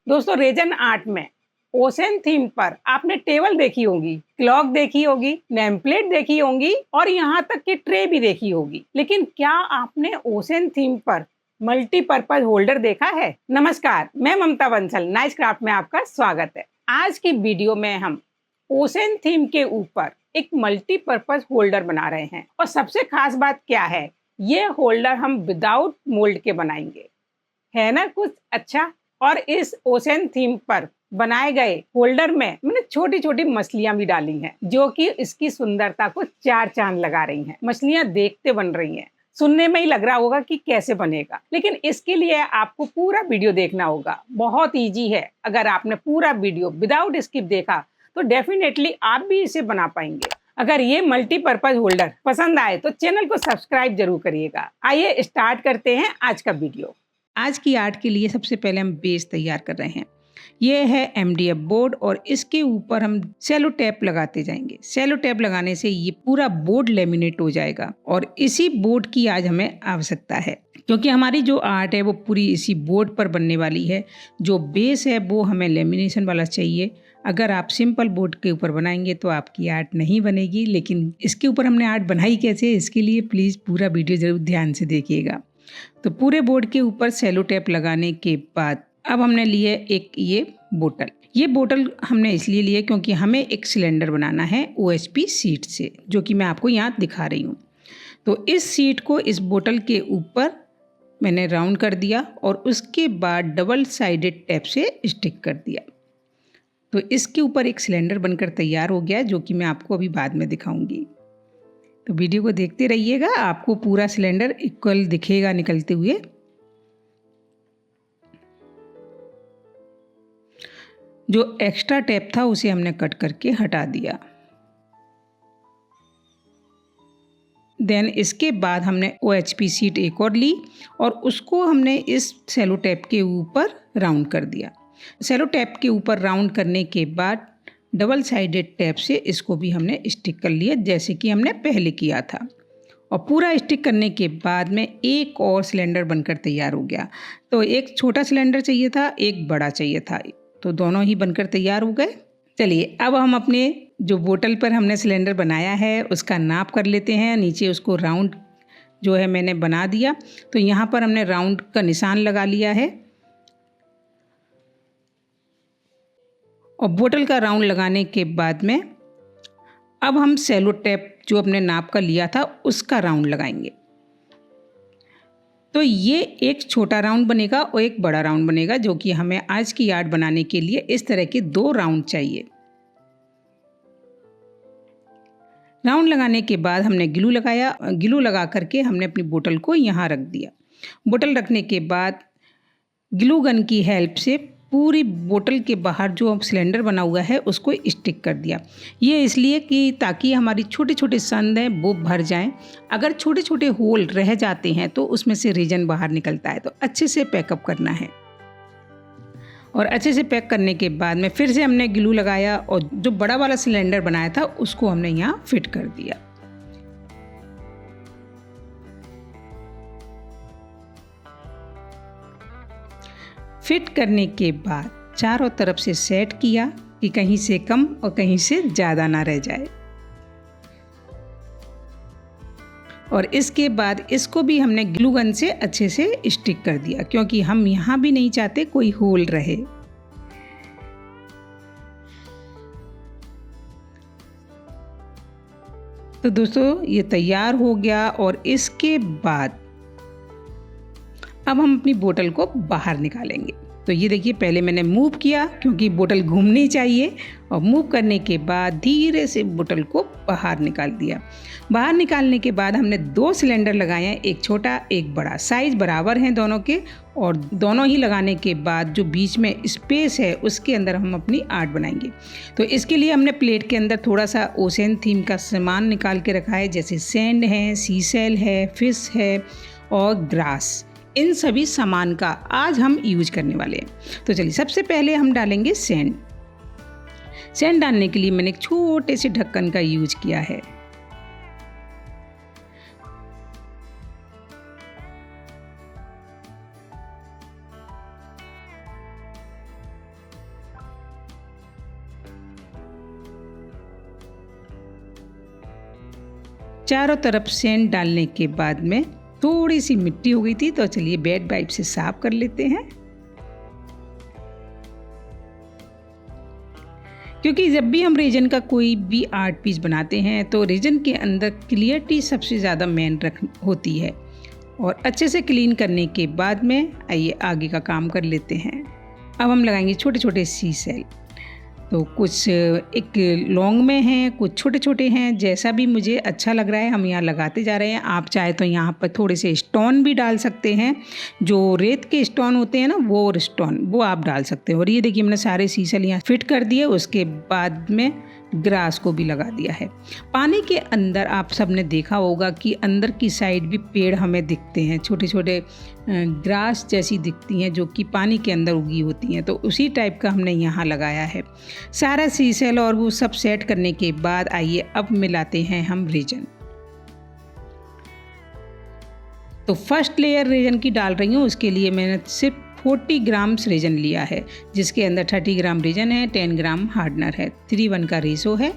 दोस्तों raisin art में ocean theme पर आपने टेबल देखी होगी, क्लॉक देखी होगी, नेम प्लेट देखी होंगी और यहाँ तक कि ट्रे भी देखी होगी। लेकिन क्या आपने ओशन थीम पर मल्टीपर्पज होल्डर देखा है? नमस्कार, मैं ममता बंसल, नाइस क्राफ्ट में आपका स्वागत है। आज की वीडियो में हम ओशन थीम के ऊपर एक मल्टीपर्पज होल्डर बना रहे हैं और सबसे खास बात क्या है, ये होल्डर हम विदाउट मोल्ड के बनाएंगे। है ना कुछ अच्छा? और इस ओशन थीम पर बनाए गए होल्डर में मैंने छोटी छोटी मछलियां भी डाली हैं, जो कि इसकी सुंदरता को चार चांद लगा रही हैं। मछलियां देखते बन रही हैं, सुनने में ही लग रहा होगा कि कैसे बनेगा, लेकिन इसके लिए आपको पूरा वीडियो देखना होगा। बहुत इजी है। अगर आपने पूरा वीडियो विदाउट स्किप देखा तो डेफिनेटली आप भी इसे बना पाएंगे। अगर ये मल्टीपर्पज होल्डर पसंद आए तो चैनल को सब्सक्राइब जरूर करिएगा। आइए स्टार्ट करते हैं आज का वीडियो। आज की आर्ट के लिए सबसे पहले हम बेस तैयार कर रहे हैं। ये है MDF बोर्ड और इसके ऊपर हम सेलो टेप लगाते जाएंगे। सेलो टेप लगाने से ये पूरा बोर्ड लेमिनेट हो जाएगा और इसी बोर्ड की आज हमें आवश्यकता है, क्योंकि हमारी जो आर्ट है वो पूरी इसी बोर्ड पर बनने वाली है। जो बेस है वो हमें लेमिनेशन वाला चाहिए। अगर आप सिंपल बोर्ड के ऊपर बनाएंगे तो आपकी आर्ट नहीं बनेगी, लेकिन इसके ऊपर हमने आर्ट बनाई कैसे, इसके लिए प्लीज़ पूरा वीडियो ज़रूर ध्यान से देखिएगा। तो पूरे बोर्ड के ऊपर सेलो टेप लगाने के बाद अब हमने लिए एक ये बोतल। ये बोतल हमने इसलिए लिए क्योंकि हमें एक सिलेंडर बनाना है OHP सीट से, जो कि मैं आपको यहाँ दिखा रही हूँ। तो इस सीट को इस बोतल के ऊपर मैंने राउंड कर दिया और उसके बाद डबल साइडेड टेप से स्टिक कर दिया। तो इसके ऊपर एक सिलेंडर बनकर तैयार हो गया, जो कि मैं आपको अभी बाद में दिखाऊंगी। तो वीडियो को देखते रहिएगा, आपको पूरा सिलेंडर इक्वल दिखेगा निकलते हुए। जो एक्स्ट्रा टेप था उसे हमने कट करके हटा दिया। देन इसके बाद हमने OHP सीट एक और ली और उसको हमने इस सेलो टेप के ऊपर राउंड कर दिया। सेलो टेप के ऊपर राउंड करने के बाद डबल साइडेड टेप से इसको भी हमने स्टिक कर लिया, जैसे कि हमने पहले किया था। और पूरा स्टिक करने के बाद में एक और सिलेंडर बनकर तैयार हो गया। तो एक छोटा सिलेंडर चाहिए था, एक बड़ा चाहिए था, तो दोनों ही बनकर तैयार हो गए। चलिए अब हम अपने जो बोतल पर हमने सिलेंडर बनाया है उसका नाप कर लेते हैं। नीचे उसको राउंड जो है मैंने बना दिया, तो यहाँ पर हमने राउंड का निशान लगा लिया है और बोतल का राउंड लगाने के बाद में अब हम सेलो टेप जो अपने नाप का लिया था उसका राउंड लगाएंगे। तो ये एक छोटा राउंड बनेगा और एक बड़ा राउंड बनेगा, जो कि हमें आज की आर्ट बनाने के लिए इस तरह के 2 राउंड चाहिए। राउंड लगाने के बाद हमने ग्लू लगाया। ग्लू लगा करके हमने अपनी बोतल को यहाँ रख दिया। बोतल रखने के बाद ग्लू गन की हेल्प से पूरी बोतल के बाहर जो सिलेंडर बना हुआ है उसको स्टिक कर दिया। ये इसलिए कि ताकि हमारी छोटे छोटे संद हैं वो भर जाएं। अगर छोटे छोटे होल रह जाते हैं तो उसमें से रीजन बाहर निकलता है, तो अच्छे से पैकअप करना है। और अच्छे से पैक करने के बाद में फिर से हमने ग्लू लगाया और जो बड़ा वाला सिलेंडर बनाया था उसको हमने यहाँ फिट कर दिया। फिट करने के बाद चारों तरफ से सेट किया कि कहीं से कम और कहीं से ज़्यादा ना रह जाए। और इसके बाद इसको भी हमने ग्लू गन से अच्छे से स्टिक कर दिया, क्योंकि हम यहाँ भी नहीं चाहते कोई होल रहे। तो दोस्तों ये तैयार हो गया और इसके बाद अब हम अपनी बोतल को बाहर निकालेंगे। तो ये देखिए, पहले मैंने मूव किया क्योंकि बोतल घूमनी चाहिए, और मूव करने के बाद धीरे से बोतल को बाहर निकाल दिया। बाहर निकालने के बाद हमने 2 सिलेंडर लगाए हैं, एक छोटा एक बड़ा। साइज़ बराबर हैं दोनों के, और दोनों ही लगाने के बाद जो बीच में स्पेस है उसके अंदर हम अपनी आर्ट बनाएंगे। तो इसके लिए हमने प्लेट के अंदर थोड़ा सा ओशन थीम का सामान निकाल के रखा है, जैसे सैंड है, सीसेल है, फिश है और ग्रास। इन सभी सामान का आज हम यूज करने वाले हैं। तो चलिए सबसे पहले हम डालेंगे सैंड। सैंड डालने के लिए मैंने एक छोटे से ढक्कन का यूज किया है। चारों तरफ सेंट डालने के बाद में थोड़ी सी मिट्टी हो गई थी, तो चलिए वेट वाइप से साफ कर लेते हैं। क्योंकि जब भी हम रेजन का कोई भी आर्ट पीस बनाते हैं तो रेजन के अंदर क्लियरिटी सबसे ज़्यादा मेन होती है। और अच्छे से क्लीन करने के बाद में आइए आगे का काम कर लेते हैं। अब हम लगाएंगे छोटे छोटे सी सेल। तो कुछ एक लॉन्ग में हैं, कुछ छोटे छोटे हैं, जैसा भी मुझे अच्छा लग रहा है हम यहाँ लगाते जा रहे हैं। आप चाहे तो यहाँ पर थोड़े से स्टोन भी डाल सकते हैं, जो रेत के स्टोन होते हैं ना, वो स्टोन वो आप डाल सकते हैं। और ये देखिए मैंने सारे सीसल यहाँ फिट कर दिए। उसके बाद में ग्रास को भी लगा दिया है। पानी के अंदर आप सबने देखा होगा कि अंदर की साइड भी पेड़ हमें दिखते हैं, छोटे छोटे ग्रास जैसी दिखती हैं जो कि पानी के अंदर उगी होती हैं। तो उसी टाइप का हमने यहाँ लगाया है सारा सीसल। और वो सब सेट करने के बाद आइए अब मिलाते हैं हम रेजन। तो फर्स्ट लेयर रेजन की डाल रही हूँ। उसके लिए मैंने सिर्फ 40 ग्राम्स रेजन लिया है, जिसके अंदर 30 ग्राम रेजन है, 10 ग्राम हार्डनर है, 3:1 का रेशो है।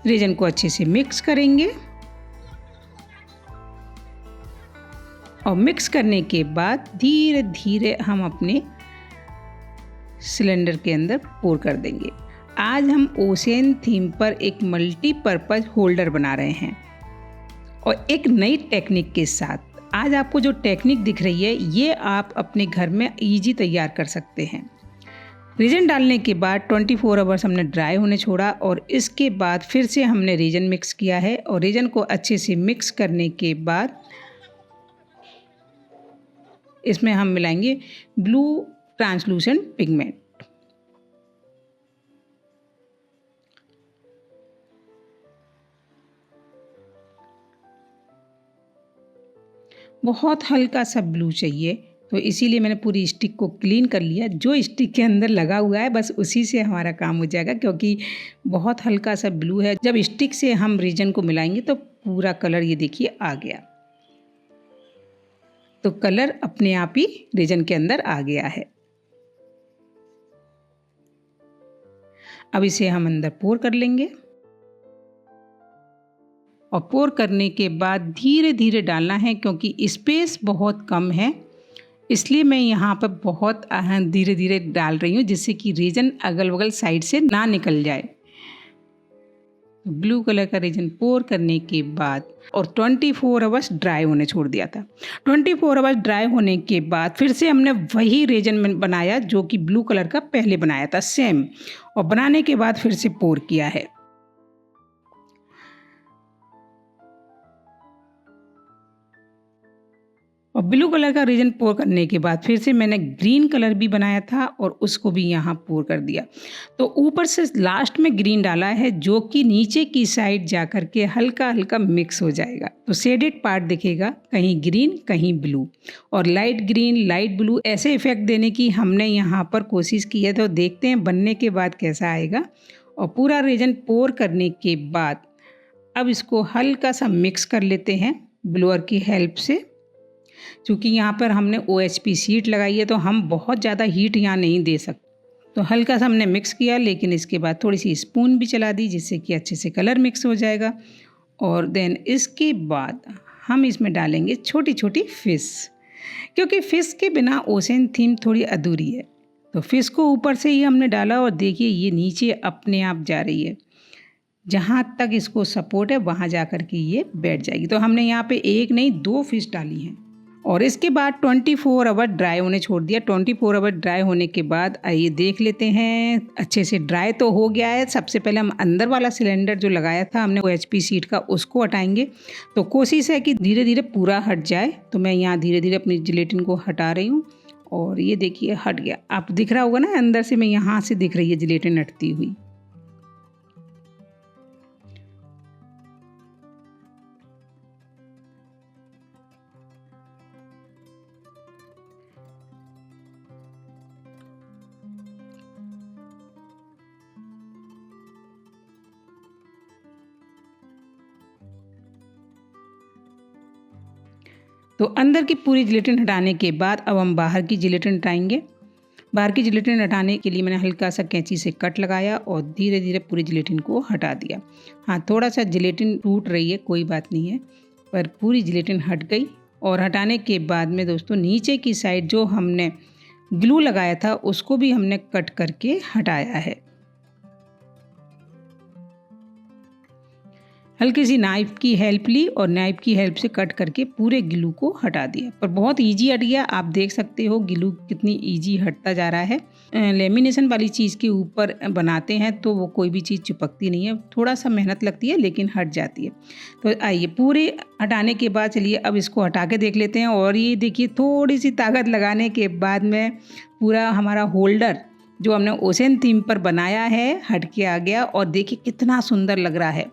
रेजन को अच्छे से मिक्स करेंगे और मिक्स करने के बाद धीरे धीरे हम अपने सिलेंडर के अंदर पोर कर देंगे। आज हम ओशियन थीम पर एक मल्टीपर्पज होल्डर बना रहे हैं और एक नई टेक्निक के साथ। आज आपको जो टेक्निक दिख रही है ये आप अपने घर में इजी तैयार कर सकते हैं। रेजन डालने के बाद 24 आवर्स हमने ड्राई होने छोड़ा और इसके बाद फिर से हमने रेजन मिक्स किया है। और रेजन को अच्छे से मिक्स करने के बाद इसमें हम मिलाएंगे ब्लू ट्रांसलूसेंट पिगमेंट। बहुत हल्का सा ब्लू चाहिए, तो इसीलिए मैंने पूरी स्टिक को क्लीन कर लिया। जो स्टिक के अंदर लगा हुआ है बस उसी से हमारा काम हो जाएगा, क्योंकि बहुत हल्का सा ब्लू है। जब स्टिक से हम रेजन को मिलाएंगे तो पूरा कलर ये देखिए आ गया। तो कलर अपने आप ही रेजन के अंदर आ गया है। अब इसे हम अंदर पोर कर लेंगे और पोर करने के बाद धीरे धीरे डालना है, क्योंकि स्पेस बहुत कम है, इसलिए मैं यहाँ पर बहुत धीरे धीरे डाल रही हूँ, जिससे कि रेजन अगल बगल साइड से ना निकल जाए। ब्लू कलर का रेजन पोर करने के बाद और 24 आवर्स ड्राई होने छोड़ दिया था। 24 आवर्स ड्राई होने के बाद फिर से हमने वही रेजन बनाया जो कि ब्लू कलर का पहले बनाया था, सेम। और बनाने के बाद फिर से पोर किया है। और ब्लू कलर का रेजन पोर करने के बाद फिर से मैंने ग्रीन कलर भी बनाया था और उसको भी यहाँ पोर कर दिया। तो ऊपर से लास्ट में ग्रीन डाला है, जो कि नीचे की साइड जा कर के हल्का हल्का मिक्स हो जाएगा। तो शेडेड पार्ट दिखेगा, कहीं ग्रीन कहीं ब्लू, और लाइट ग्रीन लाइट ब्लू ऐसे इफेक्ट देने की हमने यहाँ पर कोशिश की है। तो देखते हैं बनने के बाद कैसा आएगा। और पूरा रेजन पोर करने के बाद अब इसको हल्का सा मिक्स कर लेते हैं ब्लोअर की हेल्प से। क्योंकि यहाँ पर हमने OHP शीट लगाई है तो हम बहुत ज़्यादा हीट यहाँ नहीं दे सकते। तो हल्का सा हमने मिक्स किया, लेकिन इसके बाद थोड़ी सी स्पून भी चला दी, जिससे कि अच्छे से कलर मिक्स हो जाएगा। और देन इसके बाद हम इसमें डालेंगे छोटी छोटी फिश, क्योंकि फ़िश के बिना ओशन थीम थोड़ी अधूरी है। तो फिश को ऊपर से ही हमने डाला और देखिए ये नीचे अपने आप जा रही है, जहाँ तक इसको सपोर्ट है वहाँ जा कर के ये बैठ जाएगी। तो हमने यहाँ पे एक नहीं 2 फिश डाली हैं। और इसके बाद 24 आवर ड्राई होने छोड़ दिया। 24 आवर ड्राई होने के बाद आइए देख लेते हैं। अच्छे से ड्राई तो हो गया है। सबसे पहले हम अंदर वाला सिलेंडर जो लगाया था हमने OHP शीट का, उसको हटाएंगे। तो कोशिश है कि धीरे धीरे पूरा हट जाए। तो मैं यहाँ धीरे धीरे अपनी जिलेटिन को हटा रही हूँ और ये देखिए हट गया। आप दिख रहा होगा ना, अंदर से मैं यहाँ से दिख रही है जिलेटिन हटती हुई। तो अंदर की पूरी जिलेटिन हटाने के बाद अब हम बाहर की जिलेटिन हटाएंगे। बाहर की जिलेटिन हटाने के लिए मैंने हल्का सा कैंची से कट लगाया और धीरे धीरे पूरी जिलेटिन को हटा दिया। हाँ, थोड़ा सा जिलेटिन टूट रही है, कोई बात नहीं है, पर पूरी जिलेटिन हट गई। और हटाने के बाद में दोस्तों नीचे की साइड जो हमने ग्लू लगाया था उसको भी हमने कट करके हटाया है। हल्की सी नाइफ की हेल्प ली और नाइफ की हेल्प से कट करके पूरे ग्लू को हटा दिया। पर बहुत इजी हट गया, आप देख सकते हो ग्लू कितनी इजी हटता जा रहा है। लेमिनेशन वाली चीज़ के ऊपर बनाते हैं तो वो कोई भी चीज़ चिपकती नहीं है, थोड़ा सा मेहनत लगती है लेकिन हट जाती है। तो आइए पूरे हटाने के बाद चलिए अब इसको हटा के देख लेते हैं। और ये देखिए थोड़ी सी ताकत लगाने के बाद में पूरा हमारा होल्डर जो हमने ओशन थीम पर बनाया है हट के आ गया। और देखिए कितना सुंदर लग रहा है,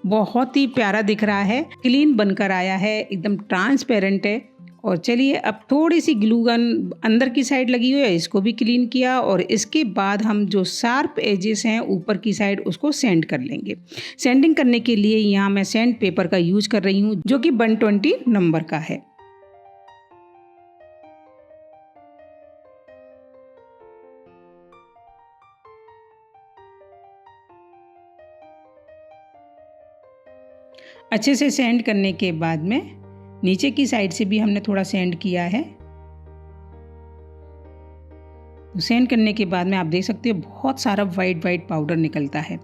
बहुत ही प्यारा दिख रहा है, क्लीन बनकर आया है, एकदम ट्रांसपेरेंट है। और चलिए अब थोड़ी सी ग्लू गन अंदर की साइड लगी हुई है, इसको भी क्लीन किया। और इसके बाद हम जो शार्प एजेस हैं ऊपर की साइड उसको सेंड कर लेंगे। सेंडिंग करने के लिए यहाँ मैं सैंड पेपर का यूज कर रही हूँ जो कि 120 नंबर का है। अच्छे से सेंड करने के बाद में नीचे की साइड से भी हमने थोड़ा सेंड किया है। तो सेंड करने के बाद में आप देख सकते हो बहुत सारा वाइट वाइट पाउडर निकलता है,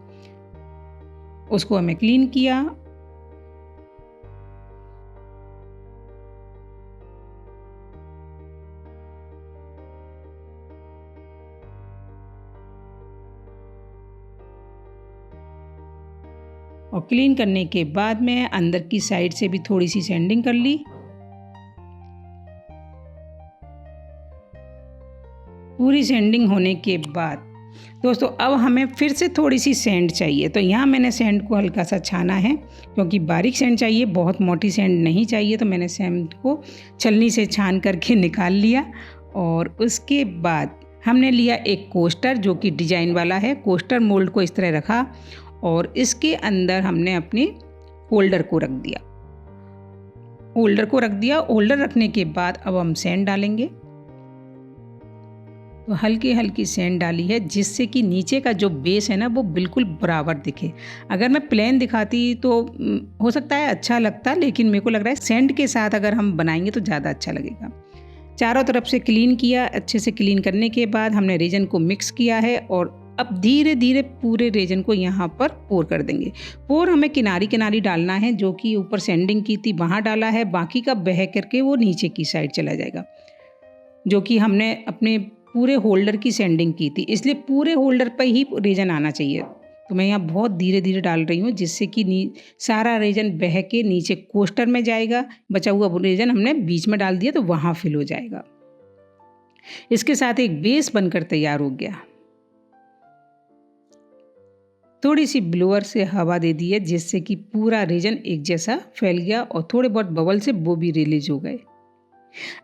उसको हमें क्लीन किया। और क्लीन करने के बाद में अंदर की साइड से भी थोड़ी सी सैंडिंग कर ली। पूरी सैंडिंग होने के बाद दोस्तों अब हमें फिर से थोड़ी सी सैंड चाहिए। तो यहाँ मैंने सैंड को हल्का सा छाना है क्योंकि बारीक सैंड चाहिए, बहुत मोटी सैंड नहीं चाहिए। तो मैंने सैंड को छलनी से छान करके निकाल लिया। और उसके बाद हमने लिया एक कोस्टर जो कि डिजाइन वाला है। कोस्टर मोल्ड को इस तरह रखा और इसके अंदर हमने अपने होल्डर को रख दिया। होल्डर रखने के बाद अब हम सैंड डालेंगे। तो हल्की हल्की सैंड डाली है जिससे कि नीचे का जो बेस है ना वो बिल्कुल बराबर दिखे। अगर मैं प्लेन दिखाती तो हो सकता है अच्छा लगता, लेकिन मेरे को लग रहा है सैंड के साथ अगर हम बनाएंगे तो ज़्यादा अच्छा लगेगा। चारों तरफ से क्लीन किया। अच्छे से क्लीन करने के बाद हमने रेजन को मिक्स किया है और अब धीरे धीरे पूरे रेजन को यहाँ पर पोर कर देंगे। पोर हमें किनारी किनारी डालना है, जो कि ऊपर सैंडिंग की थी वहाँ डाला है, बाकी का बह करके वो नीचे की साइड चला जाएगा, जो कि हमने अपने पूरे होल्डर की सैंडिंग की थी, इसलिए पूरे होल्डर पर ही रेजन आना चाहिए। तो मैं यहाँ बहुत धीरे धीरे डाल रही हूँ जिससे कि सारा रेजन बह के नीचे कोस्टर में जाएगा। बचा हुआ रेजन हमने बीच में डाल दिया तो वहाँ फिल हो जाएगा। इसके साथ एक बेस बनकर तैयार हो गया। थोड़ी सी ब्लोअर से हवा दे दी है जिससे कि पूरा रेजन एक जैसा फैल गया और थोड़े बहुत बबल से वो भी रिलीज हो गए।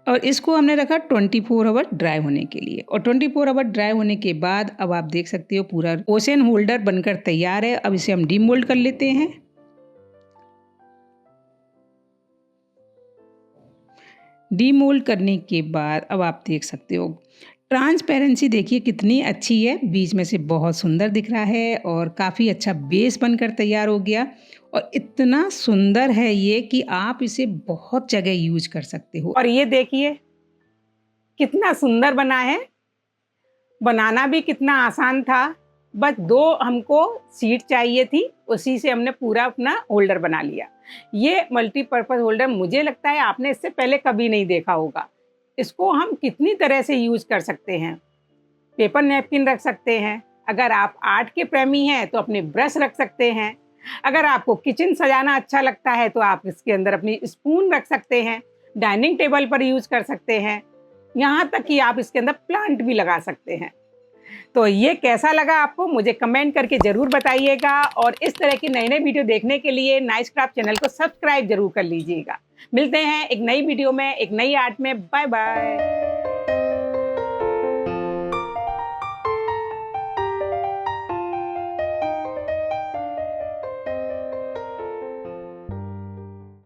और इसको हमने रखा 24 आवर ड्राई होने के लिए। और 24 आवर ड्राई होने के बाद अब आप देख सकते हो पूरा ओशन होल्डर बनकर तैयार है। अब इसे हम डीमोल्ड कर लेते हैं। डीमोल्ड करने के बाद अब आप देख सकते हो ट्रांसपेरेंसी देखिए कितनी अच्छी है, बीच में से बहुत सुंदर दिख रहा है और काफ़ी अच्छा बेस बनकर तैयार हो गया। और इतना सुंदर है ये कि आप इसे बहुत जगह यूज कर सकते हो। और ये देखिए कितना सुंदर बना है, बनाना भी कितना आसान था। बस 2 हमको सीट चाहिए थी, उसी से हमने पूरा अपना होल्डर बना लिया। ये मल्टीपर्पज़ होल्डर मुझे लगता है आपने इससे पहले कभी नहीं देखा होगा। इसको हम कितनी तरह से यूज कर सकते हैं। पेपर नैपकिन रख सकते हैं, अगर आप आर्ट के प्रेमी हैं तो अपने ब्रश रख सकते हैं, अगर आपको किचन सजाना अच्छा लगता है तो आप इसके अंदर अपनी स्पून रख सकते हैं, डाइनिंग टेबल पर यूज कर सकते हैं, यहाँ तक कि आप इसके अंदर प्लांट भी लगा सकते हैं। तो ये कैसा लगा आपको मुझे कमेंट करके ज़रूर बताइएगा। और इस तरह की नई नई वीडियो देखने के लिए नाइस क्राफ्ट चैनल को सब्सक्राइब जरूर कर लीजिएगा। मिलते हैं एक नई वीडियो में, एक नई आर्ट में। Bye bye.